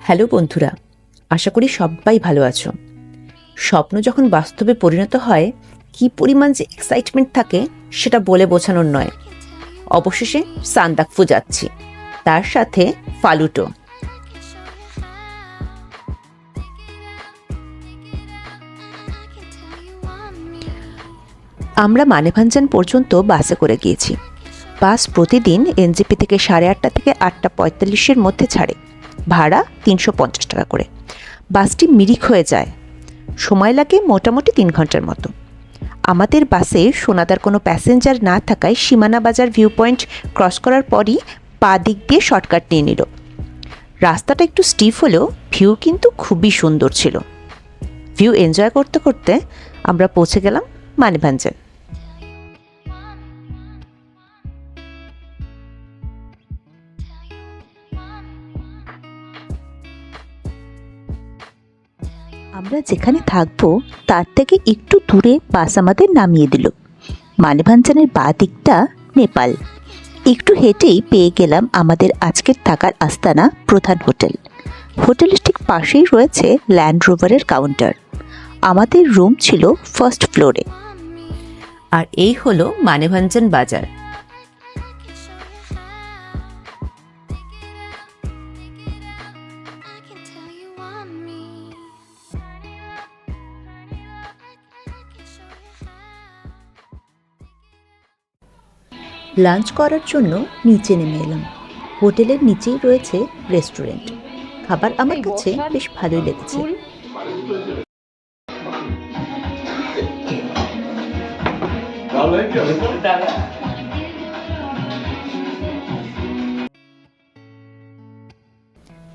Hello বন্ধুরা, আশা করি সবাই ভালো আছো। স্বপ্ন যখন বাস্তবে পরিণত হয় কি পরিমাণ যে এক্সাইটমেন্ট থাকে সেটা বলে বোঝানোর নয়। অবশেষে সান্দাকফু যাচ্ছি, তার সাথে ফালুটো। আমরা মানেভাঞ্জান পর্যন্ত বাসে করে গিয়েছি। বাস প্রতিদিন এনজেপি থেকে 8:30 থেকে 8:45-এর মধ্যে ছাড়ে। ভাড়া 350 টাকা করে। বাসটি মিরিক হয়ে যায়, সময় লাগে মোটামুটি 3 ঘন্টার মতো। আমাদের বাসে সোনাদার কোনো প্যাসেঞ্জার না থাকায় সীমানা বাজার ভিউ পয়েন্ট ক্রস করার পরই পা দিক দিয়ে শর্টকাট নিয়ে নিল। রাস্তাটা একটু স্টিফ হলেও ভিউ কিন্তু খুবই সুন্দর ছিল। ভিউ এনজয় করতে করতে আমরা পৌঁছে গেলাম মানেভাঞ্জান। আমরা যেখানে থাকবো তার থেকে একটু দূরে বাস আমাদের নামিয়ে দিল। মানেভাঞ্জানের বাঁ দিকটা নেপাল। একটু হেঁটেই পেয়ে গেলাম আমাদের আজকের থাকার আস্তানা প্রধান হোটেল। হোটেলের ঠিক পাশেই রয়েছে ল্যান্ড রোভারের কাউন্টার। আমাদের রুম ছিল ফার্স্ট ফ্লোরে। আর এই হলো মানেভাঞ্জান বাজার। লাঞ্চ করার জন্য নিচে নেমে এলাম। হোটেলের নিচেই রয়েছে রেস্টুরেন্ট। খাবার আমার কাছে বেশ ভালোই লেগেছে।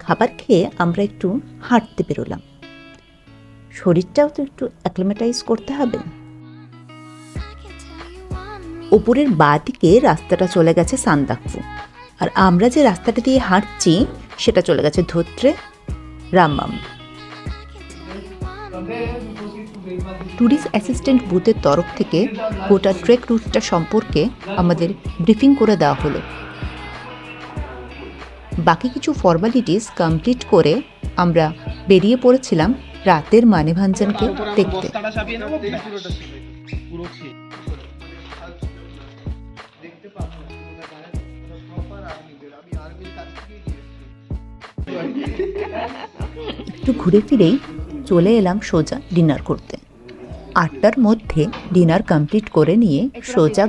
খাবার খেয়ে আমরা একটু হাঁটতে বেরোলাম। শরীরটাও তো একটু অ্যাক্লিমেটাইজ করতে হবে। ওপরের বাঁ দিকে রাস্তাটা চলে গেছে সান্দাকফু, আর আমরা যে রাস্তাটা দিয়ে হাঁটছি সেটা চলে গেছে ধোত্রে রাম্মাম। ট্যুরিস্ট অ্যাসিস্ট্যান্ট বুথের তরফ থেকে গোটা ট্রেক রুটটা সম্পর্কে আমাদের ব্রিফিং করে দেওয়া হলো। বাকি কিছু ফর্মালিটিস কমপ্লিট করে আমরা বেরিয়ে পড়েছিলাম রাতের মানেভাঞ্জানকে দেখতে। একটু ঘুরে ফিরেই চলে এলাম সোজা ডিনার করতে। 8টার মধ্যে ডিনার কমপ্লিট করে নিয়ে সোজা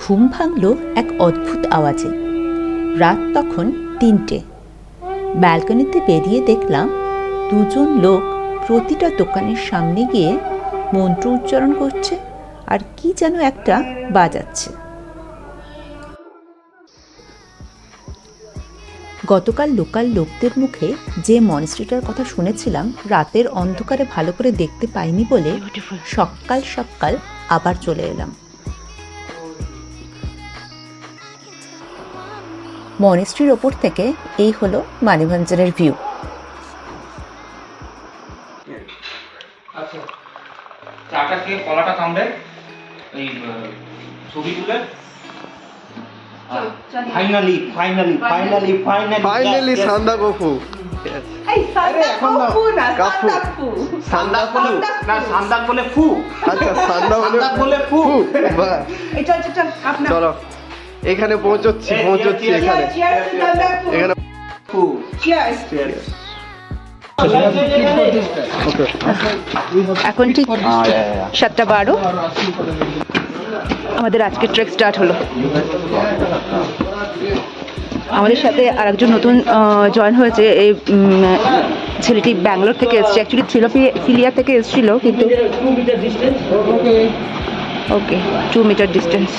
ঘুম ভাঙল এক অদ্ভুত আওয়াজে। রাত তখন 3টে। ব্যালকনিতে বেরিয়ে দেখলাম দুজন লোক প্রতিটা দোকানের সামনে গিয়ে মন্ত্র উচ্চারণ করছে আর কি যেন একটা বাজাচ্ছে। গতকাল লোকাল লোকদের মুখে যে মনস্ট্রিটার কথা শুনেছিলাম, রাতের অন্ধকারে ভালো করে দেখতে পাইনি বলে সকাল সকাল আবার চলে এলাম। মনস্ট্রির ওপর থেকে এই হলো মানেভাঞ্জানের ভিউ। চাটা খেয়ে কলাটা কামড়ে এই ছবি তুলে ফাইনালি সান্দাকফু। এই সান্দাকফু না সান্দাকফু না সান্দাক বলে ফু। আচ্ছা সান্দাক বলে ফু। এটা যেটা আপনার চলো এখানে পৌঁছচ্ছি এখানে ফু। চিয়ার্স এখন ঠিক 7:12 আমাদের আজকের ট্রেক স্টার্ট হলো। আমাদের সাথে আরেকজন নতুন জয়েন হয়েছে। এই ছেলেটি ব্যাঙ্গালোর থেকে এসছে, অ্যাকচুয়ালি থ্রিলোপিলিয়া থেকে এসেছিল, কিন্তু ওকে 2 মিটার ডিস্টেন্স।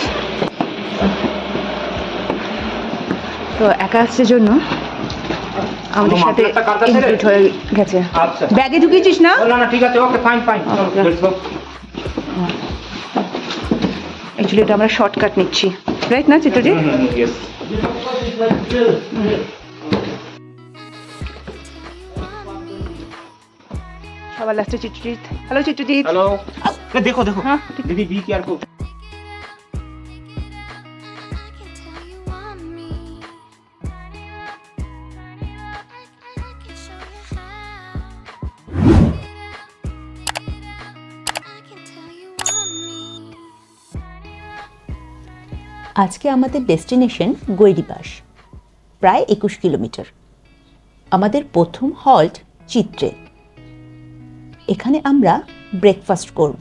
তো একা আসছে জন্য আমাদের সাথে ইনক্লুড হয়ে গেছে। ব্যাগে ঢুকিয়েছিস না? না ঠিক আছে, ওকে ফাইন অ্যাকচুয়ালি এটা আমরা শর্টকাট নিচ্ছি, রাইট না চিত্রজিৎ? সবার লাস্টে চিত্রজিৎ। হ্যালো চিত্রজিৎ। হ্যালো, দেখো হ্যাঁ দিদি বি কেয়ারফুল। আজকে আমাদের ডেস্টিনেশন গৈরিবাস, প্রায় 21 কিলোমিটার। আমাদের প্রথম হল্ট চিত্রে। এখানে আমরা ব্রেকফাস্ট করব।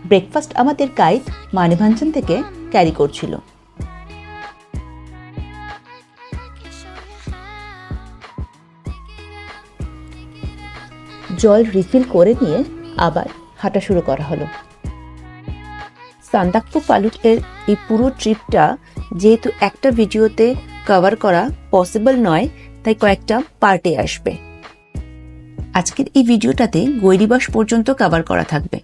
ব্রেকফাস্ট আমাদের গাইড মানেভাঞ্জন থেকে ক্যারি করছিল। জল রিফিল করে নিয়ে আবার হাঁটা শুরু করা হলো। সান্দাকফু ফালুট এর এই পুরো ট্রিপটা যেহেতু একটা ভিডিওতে কভার করা পসিবল নয়, তাই কয়েকটা পার্টে আসবে। আজকের এই ভিডিওটাতে গৈরিবাস পর্যন্ত কভার করা থাকবে।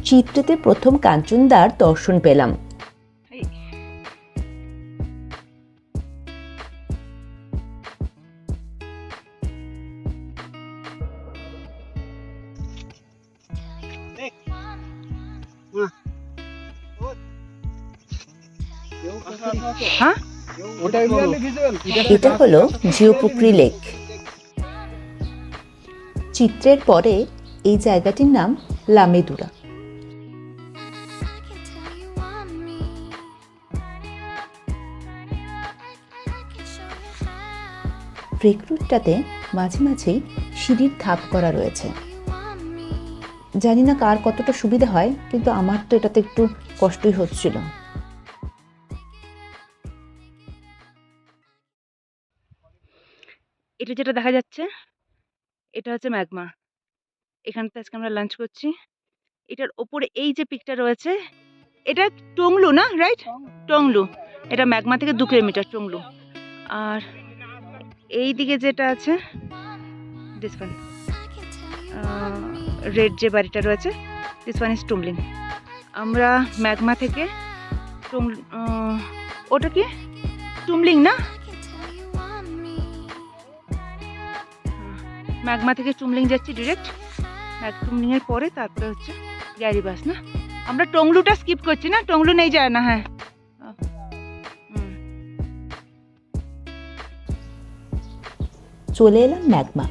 চিত্রেতে প্রথম কাঞ্চনদার দর্শন পেলাম। এটা হলো জিওপুকুরি লেক। চিত্রের পরে এই জায়গাটির নাম লামেদুরা। ট্রেক রুটটাতে মাঝে মাঝেই সিঁড়ির ধাপ করা রয়েছে। জানি না কার কতটা সুবিধা হয়, কিন্তু আমার তো এটাতে একটু কষ্টই হচ্ছিল। এটা যেটা দেখা যাচ্ছে এটা হচ্ছে ম্যাগমা। এখানতে আজকে আমরা লাঞ্চ করছি। এটার ওপরে এই যে পিকটা রয়েছে এটা টংলু না, রাইট? টংলু। এটা ম্যাগমা থেকে 2 কিলোমিটার টংলু। আর এই দিকে যেটা আছে দিস ওয়ান, রেড যে বাড়িটা রয়েছে, দিস ওয়ান ইজ টুমলিং। আমরা ম্যাগমা থেকে ওটা কি টুমলিং না, ম্যাগমা থেকে টুমলিং যাচ্ছি ডিরেক্ট। টুমলিং এর পরে তারপরে হচ্ছে গৈরিবাস না। আমরা টংলুটা স্কিপ করছি না, টংলু নেই যায় না। হ্যাঁ, চলে এলাম ম্যাগমা।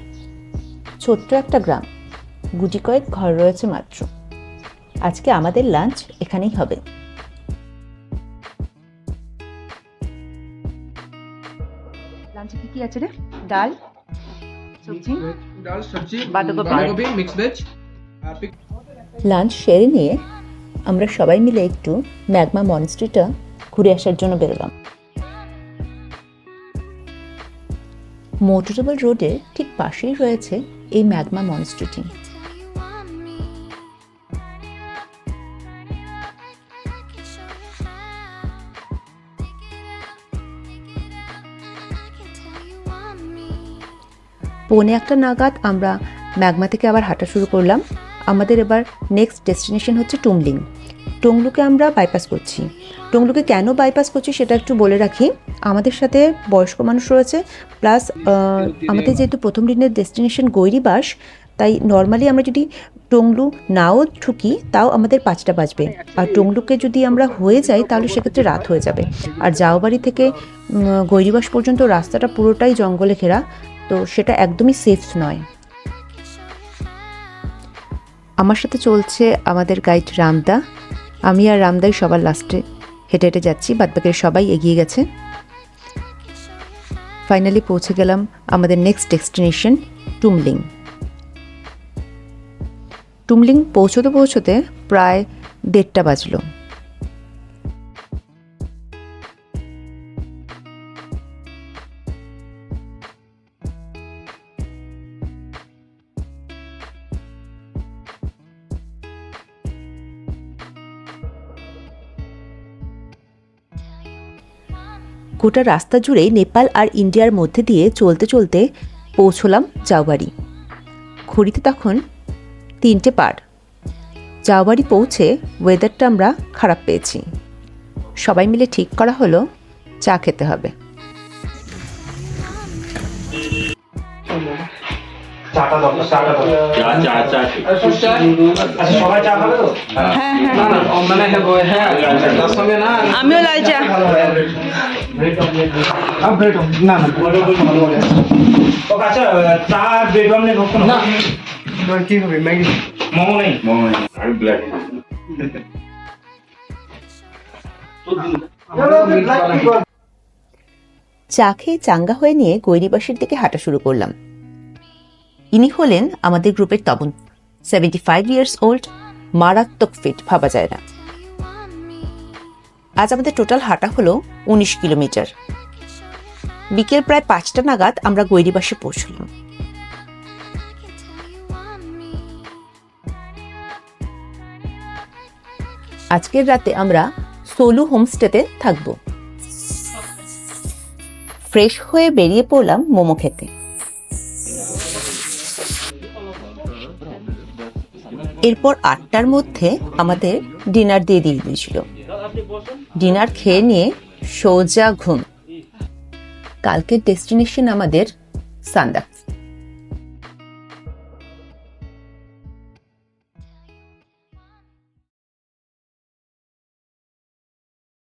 ছোট্ট একটা গ্রাম, গুটি কয়েক ঘর রয়েছে মাত্র। আজকে আমাদের লাঞ্চ এখানেই হবে। লাঞ্চে কি কি আছে রে? ডাল, সবজি, दाल सब्जी বাঁধাকপি। बांधाकपी मिक्स वेज লাঞ্চ সেরে নিয়ে আমরা সবাই মিলে একটু ম্যাগমা মনেস্ট্রিটা ঘুরে আসার জন্য বেরোলাম। মোটরেবল রোডের ঠিক পাশেই রয়েছে এই ম্যাগমা মনেস্ট্রিটি। পৌনে 1টা নাগাদ আমরা ম্যাগমা থেকে আবার হাঁটা শুরু করলাম। আমাদের এবার নেক্সট ডেস্টিনেশন হচ্ছে টুমলিং। টংলুকে আমরা বাইপাস করছি। টংলুকে কেন বাইপাস করছি সেটা একটু বলে রাখি। আমাদের সাথে বয়স্ক মানুষ রয়েছে, প্লাস আমাদের যেহেতু প্রথম দিনের ডেস্টিনেশন গৈরিবাস, তাই নর্মালি আমরা যদি টংলু নাও ঢুকি তাও আমাদের 5টা বাজবে। আর টংলুকে যদি আমরা হয়ে যাই তাহলে সেক্ষেত্রে রাত হয়ে যাবে। আর জাওবাড়ি থেকে গৈরিবাস পর্যন্ত রাস্তাটা পুরোটাই জঙ্গলে ঘেরা, তো সেটা একদমই সেফ নয়। আমার সাথে চলছে আমাদের গাইড রামদা। আমি আর রামদাই সবার লাস্টে হেঁটে হেঁটে যাচ্ছি, বাদবাকিরা সবাই এগিয়ে গেছে। ফাইনালি পৌঁছে গেলাম আমাদের নেক্সট ডেস্টিনেশন টুমলিং। টুমলিং পৌঁছতে পৌঁছতে প্রায় 1:30 বাজলো। গোটা রাস্তা জুড়ে নেপাল আর ইন্ডিয়ার মধ্যে দিয়ে চলতে চলতে পৌঁছলাম জাওবাড়ি। ঘড়িতে তখন 3টে পার। জাওবাড়ি পৌঁছে ওয়েদারটা আমরা খারাপ পেয়েছি। সবাই মিলে ঠিক করা হলো চা খেতে হবে। চাটা দাও, চাটা দাও। চা আচ্ছা, সবাই চা খাবে তো? হ্যাঁ হ্যাঁ, না না, মানে হ্যাঁ, তার সঙ্গে না আমিও লাল চা। ব্রেড না না, ও আচ্ছা, চা ব্রেড অমলেট হোক না। কি হবে ম্যাগি? মোমো নেই? মোমো নেই, আর ব্ল্যাক। চা খেয়ে চাঙ্গা হয়ে নিয়ে গৈরিবাসের দিকে হাঁটা শুরু করলাম। ইনি হলেন আমাদের গ্রুপের তপন, 75 ইয়ার্স ওল্ড, মারাত্মক ফিট, ভাবা যায় না। আজ আমাদের টোটাল হাঁটা হলো 19 কিলোমিটার। বিকেল প্রায় 5টা নাগাদ আমরা গৈরিবাসে পৌঁছলাম। আজকের রাতে আমরা সোলু হোমস্টেতে থাকবো। ফ্রেশ হয়ে বেরিয়ে পড়লাম মোমো খেতে। এরপর 8টার মধ্যে আমাদের ডিনার দিয়ে দিয়েছিল। ডিনার খেয়ে নিয়ে সোজা ঘুম। কালকের ডেস্টিনেশন আমাদের সান্দাকফু।